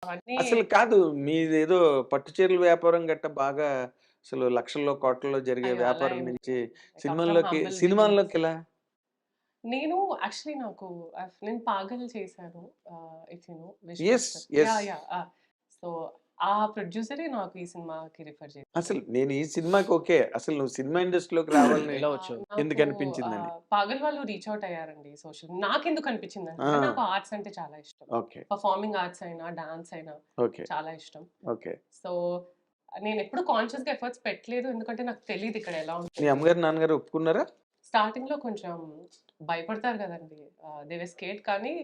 అవన్నీ అసలు కాదు. మీదేదో పట్టు చీరల వ్యాపారం గట్ట బాగా అసలు లక్షల్లో, కోట్లలో జరిగే అయ్యో! అలా వ్యాపారం ఏం నుంచి లేదండి. ఐ కమ్ ఫ్రమ్ సినిమాల్లోకి హంబుల్ బిగినింగ్స్. సినిమాల్లోకెలా? నేను యాక్చువల్లీ నాకు నేను 'పాగల్' చేశాను. If you know yes. 'Vishwas' yes. Yeah! Yeah! So, ఆ ప్రొడ్యూసరే నాకు ఈ సినిమాకి రిఫర్ చేశారు. అసలు నేను ఈ సినిమాకి ఓకే. అసలు నువ్వు సినిమా ఇండస్ట్రీలోకి రావాలని ఎలా వచ్చావు? నాకు ఎందుకనిపించిందని? 'పాగల్' వాళ్ళు రీచ్ ఔట్ అయ్యారండి నాకెందుకు అనిపించిందంటే ఆ! నాకు ఆర్ట్స్ అంటే చాలా ఇష్టం. ఓకే. పర్ఫార్మింగ్ ఆర్ట్స్ అయినా, డాన్స్ అయినా ఓకే. చాలా ఇష్టం. ఓకే. సో, నేనెప్పుడు కాన్షియస్‌గా ఎఫర్ట్స్ పెట్టలేదు. ఎందుకంటే నాకు తెలీదు ఇక్కడ ఎలా మీ ఉంటది. అమ్మగారు, నాన్నగారు ఒప్పుకున్నారా? స్టార్టింగ్‌లో కొంచెం భయపడతారు గదండీ! దే వర్ స్కేర్డ్ కానీ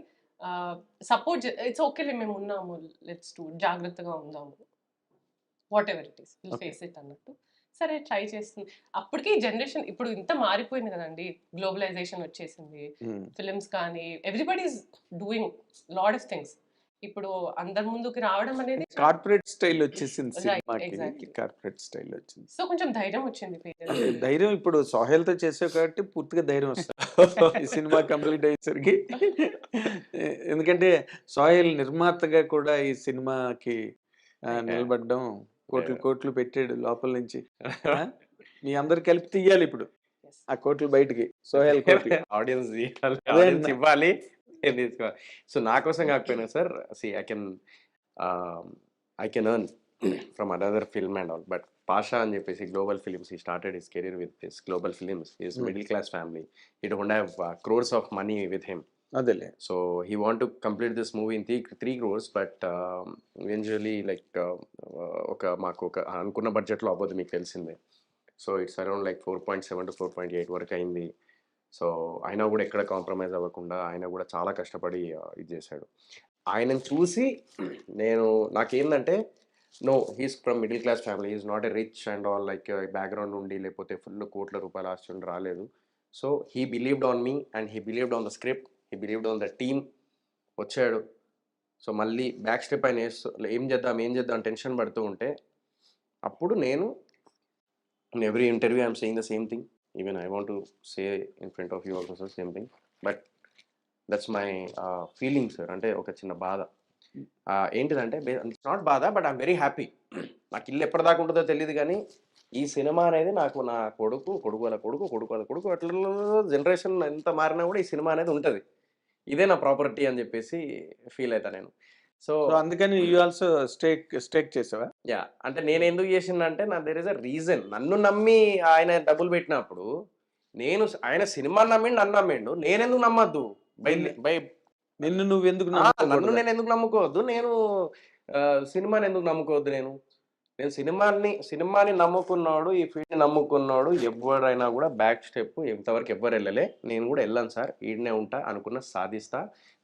ఆహ్, సపోర్ట్ ఇట్స్ ఓకేలే మేమున్నాము. లెట్స్ డూ జాగ్రత్తగా ఉందాము. Whatever it is. Will okay. Face it అన్నట్టు. సరే ట్రై చేస్తుంది. అప్పటికి జనరేషన్ ఇప్పుడు ఇంత మారిపోయింది గదండీ! గ్లోబలైజేషన్ వచ్చేసింది. హ్మ్. ఫిల్మ్స్ కానీ everybody is doing lot of things. ఇప్పుడు అందరి ముందుకి రావడం అనేది కార్పొరేట్ స్టైల్ వచ్చేసింది రైట్. సినిమాకి. ఎగ్జాక్ట్‌లీ. కార్పొరేట్ స్టైల్ వచ్చింది. సో, కొంచెం ధైర్యం వచ్చింది అంటే పేరెంట్స్‌కి. ధైర్యం ఇప్పుడు 'సోహెల్‌తో' చేసావు కాబట్టి పూర్తిగా ధైర్యం వస్తది. ఈ సినిమా కంప్లీట్ అయ్యేసరికి. ఎందుకంటే 'సోహెల్' నిర్మాతగా కూడా ఈ సినిమాకి నిలబడ్డం కోట్లు, కోట్లు పెట్టాడు లోపల నుంచి. ఆ! మీ అందరూ కలిపి తీయాలి ఇప్పుడు. యెస్. ఆ కోట్లు బయటికి. 'సోహెల్' కోట్లు. ఆడియన్స్ తీయాలి. అదే ఆడియన్స్ అన్న. ఇవ్వాలి. నేను తీసుకోవాలి. సో, నా కోసం కాకపోయినా sir ah, I can earn from another film and all. But 'Pasha' అని చెప్పేసి Global Films he started his career with this Global Films. He is hmm. Middle class family. He don't have crores of money with him. అదేలే. So he want to complete this movie in 3 crores, but eventually like మాకు ఒక అనుకున్న బడ్జెట్లో అవ్వదు మీకు తెలిసిందే. So it's around like 4.7 to 4.8 వరకు అయింది. సో అయినా కూడా ఎక్కడ కాంప్రమైజ్ అవ్వకుండా ఆయన కూడా చాలా కష్టపడి ఇది చేశాడు. ఆయనను చూసి నేను నాకేందంటే no he's from middle class family. He's not a rich and all like background ఉండి లేకపోతే ఫుల్ కోట్ల రూపాయల ఆస్తి ఉండి రాలేదు. So he believed on me and he believed on the script. He believed on the team. వచ్చాడు. So మళ్ళీ back step ఆయన ఏం చేద్దాం టెన్షన్ పడుతూ ఉంటే అప్పుడు నేను in every interview I'm saying the same thing. Even I want to say in front of you also same thing. But that's my feeling sir. అంటే ఒక చిన్న బాధ. ఏంటిదంటే ఇట్స్ నాట్ బాధ, బట్ ఐఎమ్ వెరీ హ్యాపీ. నాకు ఇల్లు ఎప్పటిదాకా ఉంటుందో తెలియదు కానీ ఈ సినిమా అనేది నాకు నా కొడుకు, కొడుకు వాళ్ళ కొడుకు, కొడుకు వాళ్ళ కొడుకు అట్లా జనరేషన్ ఎంత మారినా కూడా ఈ సినిమా అనేది ఉంటుంది. ఇదే నా ప్రాపర్టీ అని చెప్పేసి ఫీల్ అవుతా నేను. సో సో అందుకని యూ ఆల్సో స్టేక్ చేసావా? యాహ్! అంటే నేనెందుకు జేషినంటే దేర్ ఈస్ ఎ రీజన్. నన్ను నమ్మి ఆయన డబ్బులు పెట్టినప్పుడు, ఆయన సినిమాని నమ్మిండు, నన్ను నమ్మిండు. నేనెందుకు నమ్మొద్దు? బై నిన్ను బై నిన్ను నువ్వెందుకు నన్ను నమ్ముకోకూడదా? నేనెందుకు నమ్ముకోవద్దు? సినిమాని ఎందుకు నమ్ముకోవద్దు నేను? నేను సినిమాని నమ్ముకున్నోడు, ఈ ఫీల్డ్‌ని నమ్ముకున్నోడు ఎవ్వరైనా గూడా బ్యాక్ స్టెప్ ఇంతవరకు ఎవ్వరెళ్ళలే. నేను గూడా ఎళ్ళను సార్. ఈడనే ఉంటా. అనుకున్నది సాధిస్తా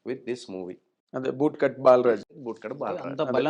విత్ దిస్ మూవీ. అదే 'బూట్ కట్ బాలరాజు.' 'బూట్‌కడ అదే. బాలరాజు.' అంత బలం